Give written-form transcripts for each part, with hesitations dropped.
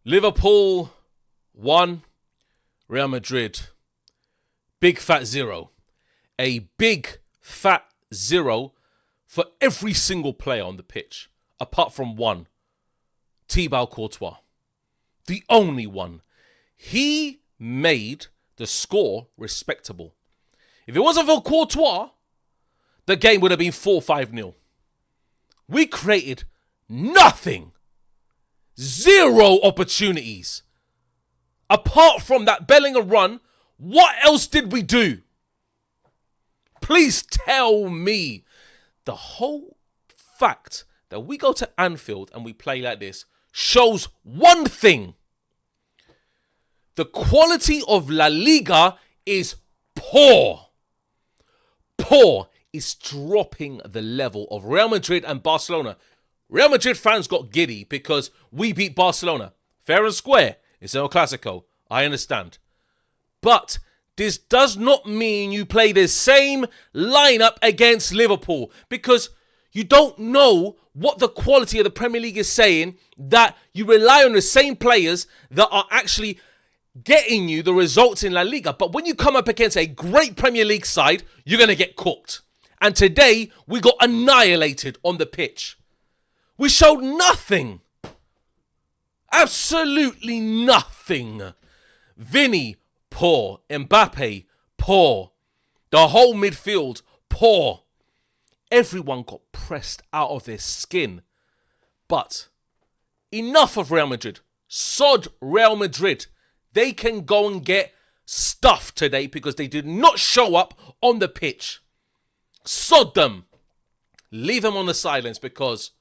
Liverpool 1, Real Madrid. Big fat 0. A big fat 0 for every single player on the pitch, apart from one, Thibaut Courtois. The only one. He made the score respectable. If it wasn't for Courtois, the game would have been 4-5-0. We created nothing. 0 opportunities. Apart from that Bellingham run, what else did we do? Please tell me. The whole fact that we go to Anfield and we play like this shows one thing. The quality of La Liga is poor. Poor is dropping the level of Real Madrid and Barcelona. Real Madrid fans got giddy because we beat Barcelona. Fair and square. It's El Clasico. I understand. But this does not mean you play the same lineup against Liverpool, because you don't know what the quality of the Premier League is saying, that you rely on the same players that are actually getting you the results in La Liga. But when you come up against a great Premier League side, you're going to get cooked. And today, we got annihilated on the pitch. We showed nothing. Absolutely nothing. Vinny, poor. Mbappe, poor. The whole midfield, poor. Everyone got pressed out of their skin. But enough of Real Madrid. Sod Real Madrid. They can go and get stuffed today because they did not show up on the pitch. Sod them. Leave them on the sidelines, because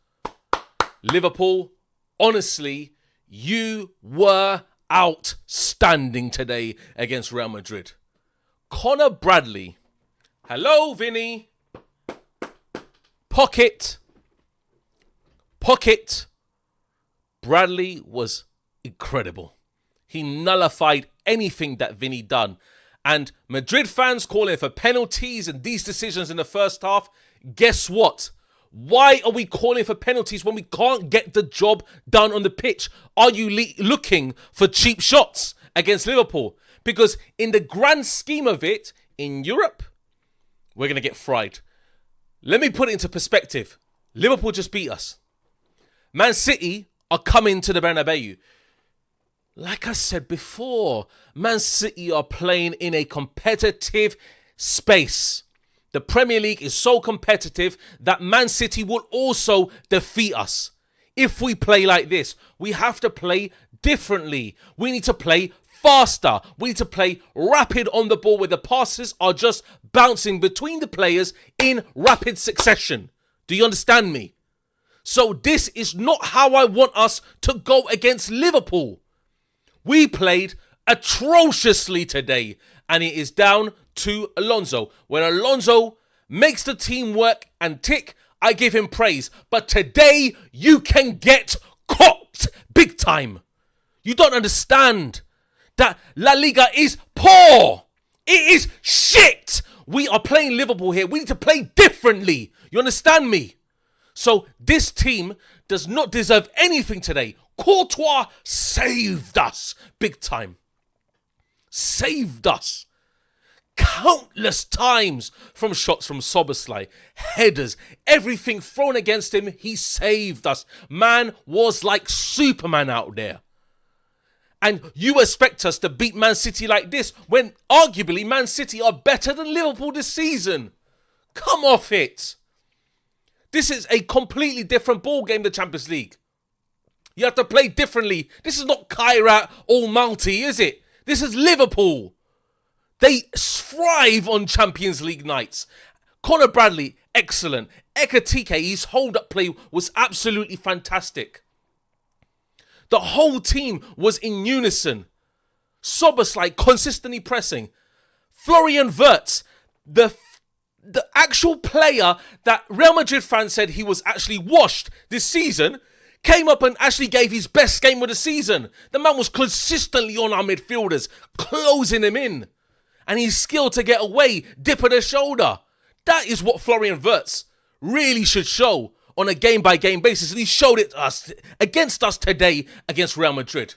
Liverpool, honestly, you were outstanding today against Real Madrid. Connor Bradley. Hello, Vinny. Pocket. Bradley was incredible. He nullified anything that Vinny done. And Madrid fans calling for penalties and these decisions in the first half. Guess what? Why are we calling for penalties when we can't get the job done on the pitch? Are you looking for cheap shots against Liverpool? Because in the grand scheme of it, in Europe, we're going to get fried. Let me put it into perspective. Liverpool just beat us. Man City are coming to the Bernabéu. Like I said before, Man City are playing in a competitive space. The Premier League is so competitive that Man City will also defeat us. If we play like this, we have to play differently. We need to play faster. We need to play rapid on the ball, where the passes are just bouncing between the players in rapid succession. Do you understand me? So this is not how I want us to go against Liverpool. We played atrociously today, and it is down to Alonso. When Alonso makes the team work and tick, I give him praise. But today, you can get cooked big time. You don't understand that La Liga is poor. It is shit. We are playing Liverpool here. We need to play differently. You understand me? So this team does not deserve anything today. Courtois saved us big time. Saved us. Countless times from shots from Szoboszlai, headers, everything thrown against him, he saved us. Man was like Superman out there. And you expect us to beat Man City like this when arguably Man City are better than Liverpool this season? Come off it. This is a completely different ball game, the Champions League. You have to play differently. This is not Kairat or Malti, is it? This is Liverpool. They thrive on Champions League nights. Connor Bradley, excellent. Ekitike, his hold-up play was absolutely fantastic. The whole team was in unison. Szoboszlai consistently pressing. Florian Wirtz, the actual player that Real Madrid fans said he was actually washed this season, came up and actually gave his best game of the season. The man was consistently on our midfielders, closing him in. And his skill to get away, dip of the shoulder. That is what Florian Wirtz really should show on a game-by-game basis. And he showed it to us against us today against Real Madrid.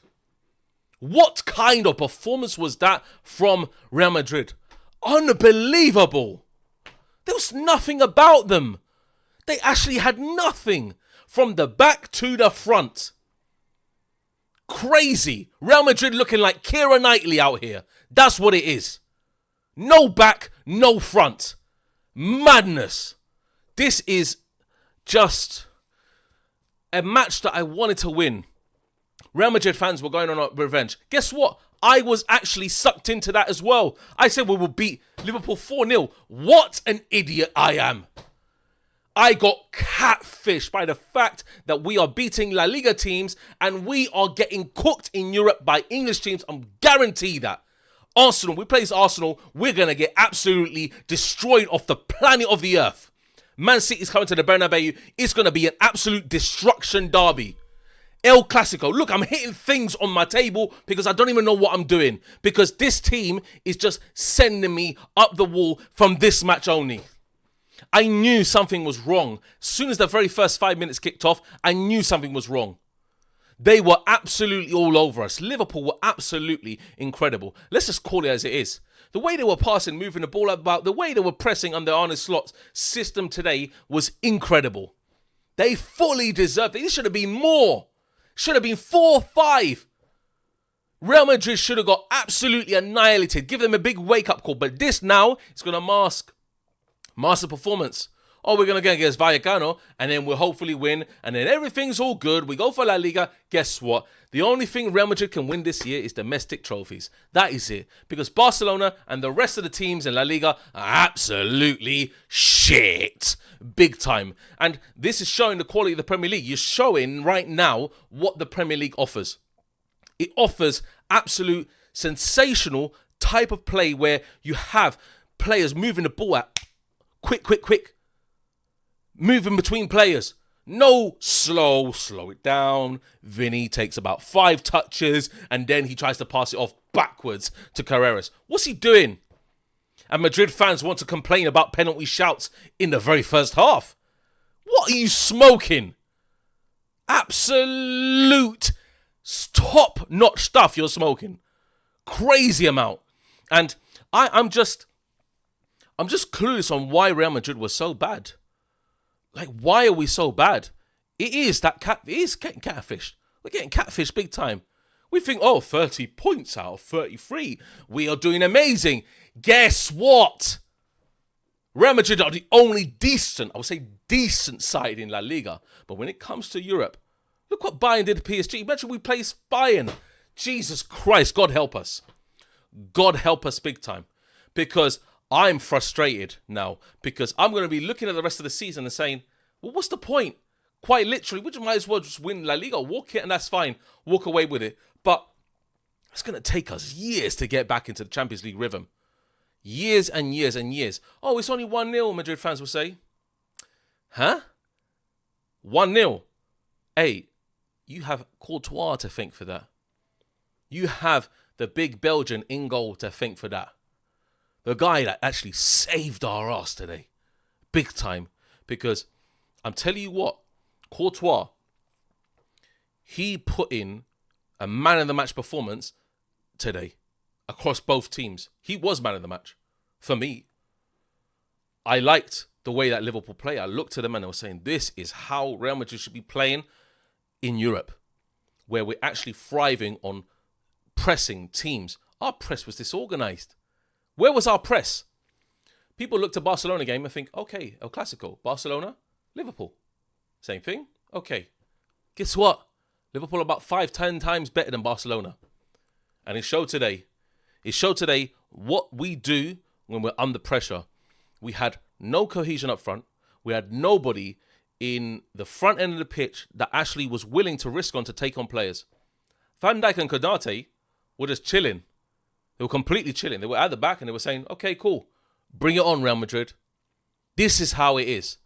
What kind of performance was that from Real Madrid? Unbelievable. There was nothing about them. They actually had nothing from the back to the front. Crazy. Real Madrid looking like Keira Knightley out here. That's what it is. No back, no front. Madness. This is just a match that I wanted to win. Real Madrid fans were going on revenge. Guess what? I was actually sucked into that as well. I said we will beat Liverpool 4-0. What an idiot I am. I got catfished by the fact that we are beating La Liga teams and we are getting cooked in Europe by English teams. I'm guaranteed that. Arsenal, we play Arsenal, we're going to get absolutely destroyed off the planet of the earth. Man City is coming to the Bernabéu. It's going to be an absolute destruction derby. El Clasico. Look, I'm hitting things on my table because I don't even know what I'm doing. Because this team is just sending me up the wall from this match only. I knew something was wrong. As soon as the very first 5 minutes kicked off, I knew something was wrong. They were absolutely all over us. Liverpool were absolutely incredible. Let's just call it as it is. The way they were passing, moving the ball about, the way they were pressing under Arne Slot's system today was incredible. They fully deserved it. It should have been more. Should have been 4-5. Real Madrid should have got absolutely annihilated. Give them a big wake-up call. But this now is going to mask performance. Oh, we're going to go against Vallecano, and then we'll hopefully win, and then everything's all good. We go for La Liga. Guess what? The only thing Real Madrid can win this year is domestic trophies. That is it. Because Barcelona and the rest of the teams in La Liga are absolutely shit. Big time. And this is showing the quality of the Premier League. You're showing right now what the Premier League offers. It offers absolute sensational type of play where you have players moving the ball at quick. Moving between players. No slow it down. Vinny takes about 5 touches and then he tries to pass it off backwards to Carreras. What's he doing? And Madrid fans want to complain about penalty shouts in the very first half. What are you smoking? Absolute top-notch stuff you're smoking. Crazy amount. And I'm just clueless on why Real Madrid was so bad. Like, why are we so bad? It is getting catfished. We're getting catfished big time. We think, 30 points out of 33. We are doing amazing. Guess what? Real Madrid are the only decent side in La Liga. But when it comes to Europe, look what Bayern did to PSG. Imagine we play Bayern. Jesus Christ, God help us. God help us big time. Because I'm frustrated now because I'm going to be looking at the rest of the season and saying, well, what's the point? Quite literally, we might as well just win La Liga, walk it, and that's fine. Walk away with it. But it's going to take us years to get back into the Champions League rhythm. Years and years and years. Oh, it's only 1-0, Madrid fans will say. Huh? 1-0. Hey, you have Courtois to thank for that. You have the big Belgian in goal to thank for that. The guy that actually saved our ass today. Big time. Because I'm telling you what, Courtois, he put in a man of the match performance today across both teams. He was man of the match for me. I liked the way that Liverpool play. I looked at them and I was saying, this is how Real Madrid should be playing in Europe, where we're actually thriving on pressing teams. Our press was disorganized. Where was our press? People looked at Barcelona game and think, okay, El Clasico, Barcelona, Liverpool. Same thing? Okay. Guess what? Liverpool are about 5-10 times better than Barcelona. And it showed today. It showed today what we do when we're under pressure. We had no cohesion up front. We had nobody in the front end of the pitch that actually was willing to risk on to take on players. Van Dijk and Konate were just chilling. They were completely chilling. They were at the back and they were saying, okay, cool. Bring it on, Real Madrid. This is how it is.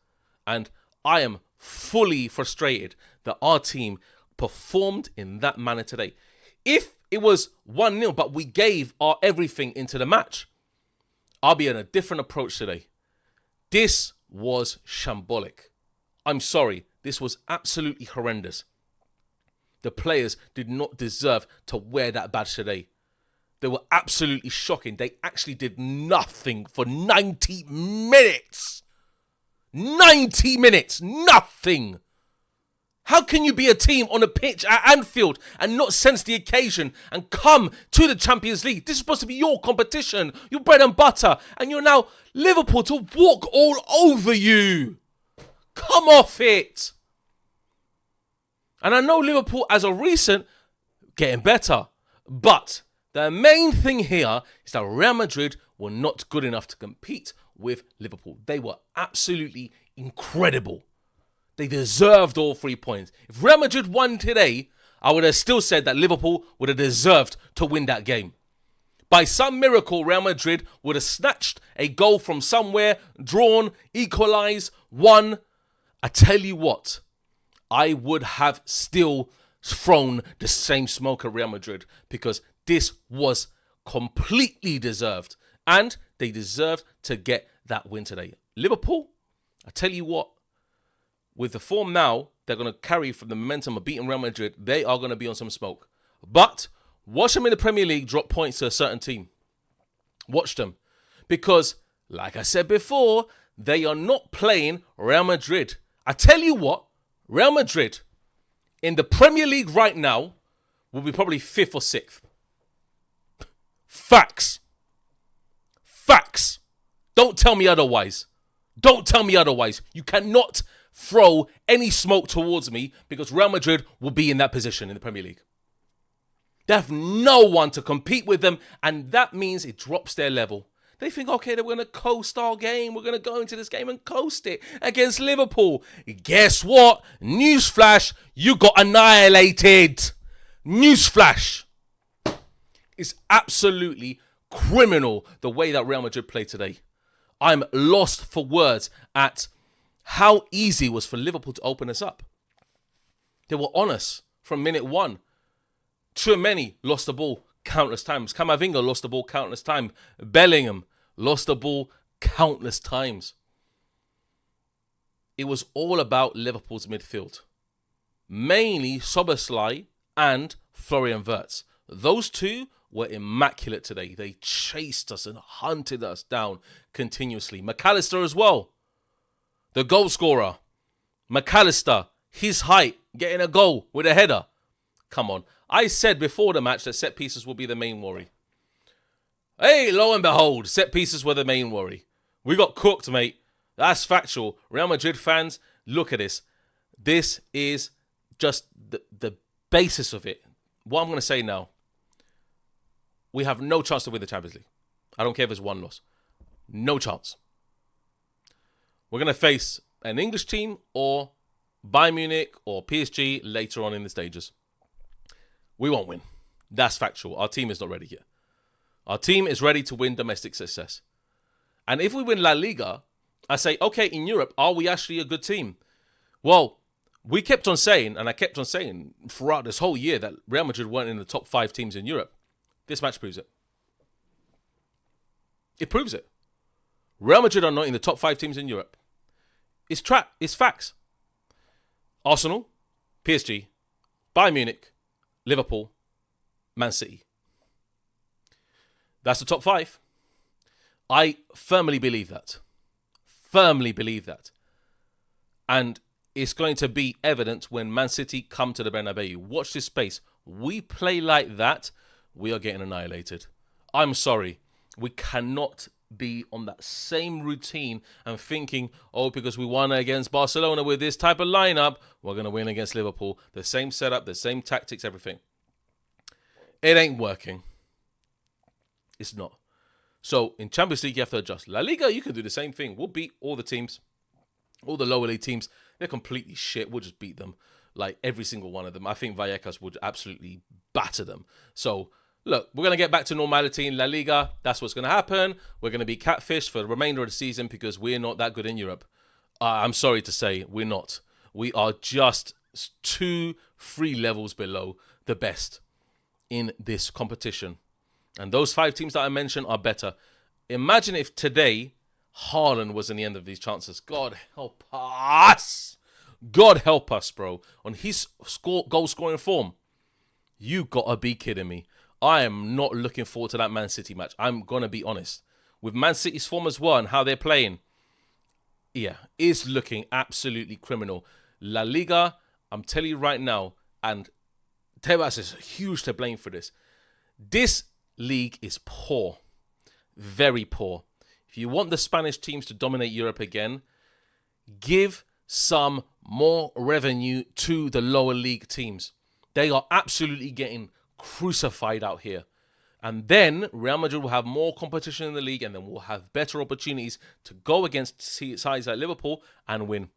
And I am fully frustrated that our team performed in that manner today. If it was 1-0, but we gave our everything into the match, I'll be in a different approach today. This was shambolic. I'm sorry. This was absolutely horrendous. The players did not deserve to wear that badge today. They were absolutely shocking. They actually did nothing for 90 minutes. 90 minutes, nothing. How can you be a team on a pitch at Anfield and not sense the occasion and come to the Champions League? This is supposed to be your competition, your bread and butter, and you're now Liverpool to walk all over you. Come off it. And I know Liverpool, as of recent, getting better. But the main thing here is that Real Madrid were not good enough to compete with Liverpool. They were absolutely incredible. They deserved all 3 points. If Real Madrid won today, I would have still said that Liverpool would have deserved to win that game. By some miracle, Real Madrid would have snatched a goal from somewhere, drawn, equalised, won. I tell you what, I would have still thrown the same smoke at Real Madrid because this was completely deserved. And they deserved to get that win today. Liverpool, I tell you what, with the form now, they're going to carry from the momentum of beating Real Madrid. They are going to be on some smoke. But watch them in the Premier League drop points to a certain team. Watch them. Because, like I said before, they are not playing Real Madrid. I tell you what, Real Madrid in the Premier League right now will be probably 5th or 6th. Facts. Facts. Don't tell me otherwise. Don't tell me otherwise. You cannot throw any smoke towards me because Real Madrid will be in that position in the Premier League. They have no one to compete with them, and that means it drops their level. They think, okay, they're going to coast our game. We're going to go into this game and coast it against Liverpool. Guess what? Newsflash, you got annihilated. Newsflash. It's absolutely criminal the way that Real Madrid played today. I'm lost for words at how easy it was for Liverpool to open us up. They were on us from minute one. Tchouaméni lost the ball countless times. Camavinga lost the ball countless times. Bellingham lost the ball countless times. It was all about Liverpool's midfield. Mainly Szoboszlai and Florian Wirtz. Those two were immaculate today. They chased us and hunted us down continuously. McAllister as well. The goal scorer. McAllister, his height, getting a goal with a header. Come on. I said before the match that set pieces will be the main worry. Hey, lo and behold, set pieces were the main worry. We got cooked, mate. That's factual. Real Madrid fans, look at this. This is just the basis of it. What I'm going to say now. We have no chance to win the Champions League. I don't care if it's one loss. No chance. We're going to face an English team or Bayern Munich or PSG later on in the stages. We won't win. That's factual. Our team is not ready yet. Our team is ready to win domestic success. And if we win La Liga, I say, okay, in Europe, are we actually a good team? Well, we kept on saying, and I kept on saying throughout this whole year that Real Madrid weren't in the top 5 teams in Europe. This match proves it. It proves it. Real Madrid are not in the top 5 teams in Europe. It's facts. Arsenal, PSG, Bayern Munich, Liverpool, Man City. That's the top 5. I firmly believe that. Firmly believe that. And it's going to be evident when Man City come to the Bernabéu. Watch this space. We play like that, we are getting annihilated. I'm sorry. We cannot be on that same routine and thinking, oh, because we won against Barcelona with this type of lineup, we're going to win against Liverpool. The same setup, the same tactics, everything. It ain't working. It's not. So in Champions League, you have to adjust. La Liga, you can do the same thing. We'll beat all the teams, all the lower league teams. They're completely shit. We'll just beat them. Like every single one of them. I think Vallecas would absolutely batter them. So look, we're going to get back to normality in La Liga. That's what's going to happen. We're going to be catfished for the remainder of the season because we're not that good in Europe. I'm sorry to say, we're not. We are just 2-3 levels below the best in this competition. And those 5 teams that I mentioned are better. Imagine if today Haaland was in the end of these chances. God help us. God help us, bro. On his goal scoring form. You gotta be kidding me. I am not looking forward to that Man City match. I'm gonna be honest. With Man City's form as well and how they're playing, yeah, is looking absolutely criminal. La Liga, I'm telling you right now, and Tebas is huge to blame for this. This league is poor. Very poor. If you want the Spanish teams to dominate Europe again, give some more revenue to the lower league teams. They are absolutely getting crucified out here. And then Real Madrid will have more competition in the league, and then we'll have better opportunities to go against sides like Liverpool and win.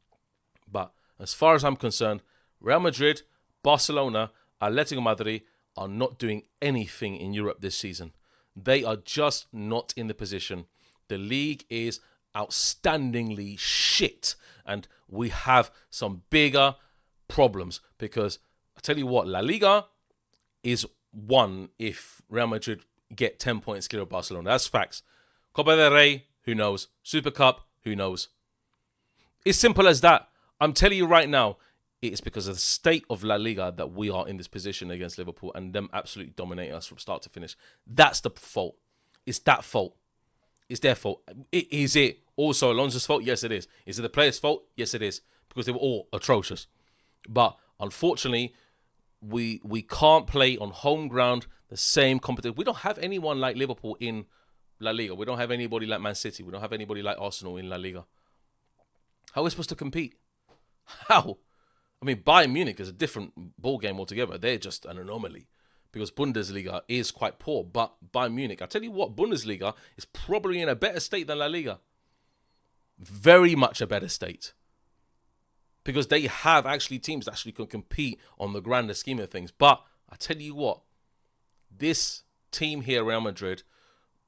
But as far as I'm concerned, Real Madrid, Barcelona, Atletico Madrid are not doing anything in Europe this season. They are just not in the position. The league is outstandingly shit, and we have some bigger problems because I tell you what, La Liga is won if Real Madrid get 10 points clear of Barcelona. That's facts. Copa del Rey, who knows? Super Cup, who knows? It's simple as that. I'm telling you right now, it's because of the state of La Liga that we are in this position against Liverpool and them absolutely dominating us from start to finish. That's the fault. It's that fault. It's their fault. Is it also Alonso's fault? Yes, it is. Is it the players' fault? Yes, it is. Because they were all atrocious. But unfortunately, we can't play on home ground the same competition. We don't have anyone like Liverpool in La Liga. We don't have anybody like Man City. We don't have anybody like Arsenal in La Liga. How are we supposed to compete? How? I mean, Bayern Munich is a different ball game altogether. They're just an anomaly because Bundesliga is quite poor. But Bayern Munich, I tell you what, Bundesliga is probably in a better state than La Liga. Very much a better state. Because they have actually teams that actually can compete on the grander scheme of things. But I tell you what, this team here, Real Madrid,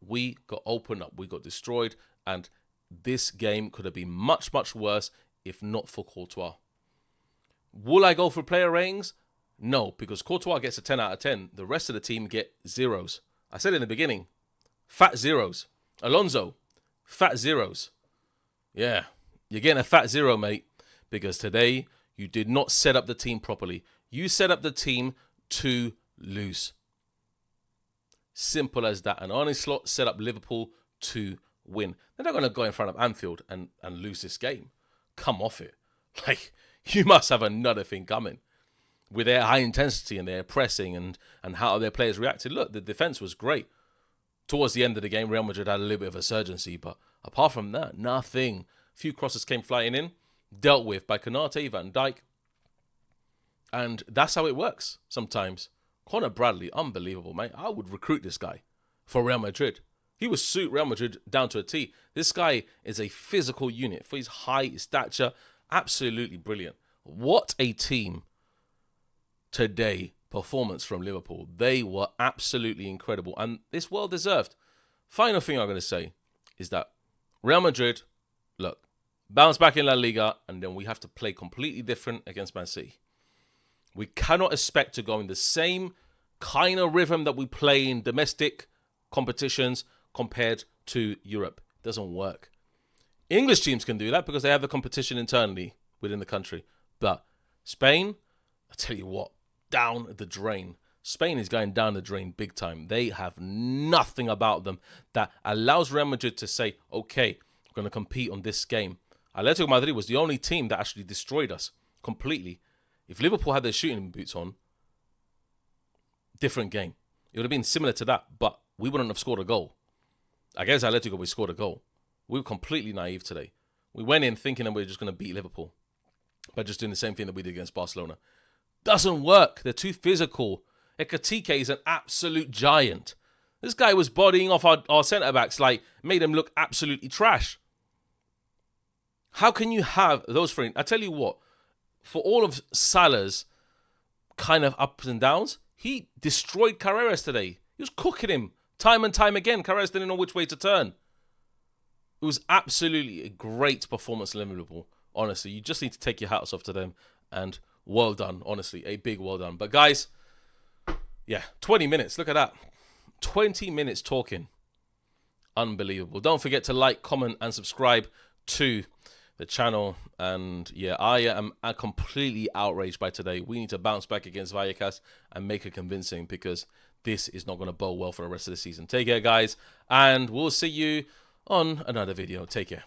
we got opened up, we got destroyed, and this game could have been much, much worse if not for Courtois. Will I go for player ratings? No, because Courtois gets a 10 out of 10. The rest of the team get zeros. I said in the beginning, fat zeros. Alonso, fat zeros. Yeah, you're getting a fat zero, mate. Because today, you did not set up the team properly. You set up the team to lose. Simple as that. And Arne Slot set up Liverpool to win. They're not going to go in front of Anfield and lose this game. Come off it. Like, you must have another thing coming. With their high intensity and their pressing and how their players reacted. Look, the defense was great. Towards the end of the game, Real Madrid had a little bit of a surgency. But apart from that, nothing. A few crosses came flying in. Dealt with by Konate, Van Dijk. And that's how it works sometimes. Conor Bradley, unbelievable, mate. I would recruit this guy for Real Madrid. He would suit Real Madrid down to a T. This guy is a physical unit for his height, his stature. Absolutely brilliant. What a team today. Performance from Liverpool. They were absolutely incredible. And it's well deserved. Final thing I'm going to say is that Real Madrid, look, bounce back in La Liga, and then we have to play completely different against Man City. We cannot expect to go in the same kind of rhythm that we play in domestic competitions compared to Europe. It doesn't work. English teams can do that because they have the competition internally within the country. But Spain, I tell you what, down the drain. Spain is going down the drain big time. They have nothing about them that allows Real Madrid to say, okay, I'm going to compete on this game. Atletico Madrid was the only team that actually destroyed us completely. If Liverpool had their shooting boots on, different game. It would have been similar to that, but we wouldn't have scored a goal. Against Atletico, we scored a goal. We were completely naive today. We went in thinking that we were just going to beat Liverpool by just doing the same thing that we did against Barcelona. Doesn't work. They're too physical. Ekatike is an absolute giant. This guy was bodying off our centre-backs, like, made them look absolutely trash. How can you have those three? I tell you what, for all of Salah's kind of ups and downs, he destroyed Carreras today. He was cooking him time and time again. Carreras didn't know which way to turn. It was absolutely a great performance in Liverpool. Honestly, you just need to take your hats off to them. And well done, honestly, a big well done. But guys, yeah, 20 minutes. Look at that. 20 minutes talking. Unbelievable. Don't forget to like, comment, and subscribe to the channel. And yeah, I am completely outraged by today. We need to bounce back against Vallecas and make it convincing, because this is not going to bode well for the rest of the season. Take care, guys, and we'll see you on another video. Take care.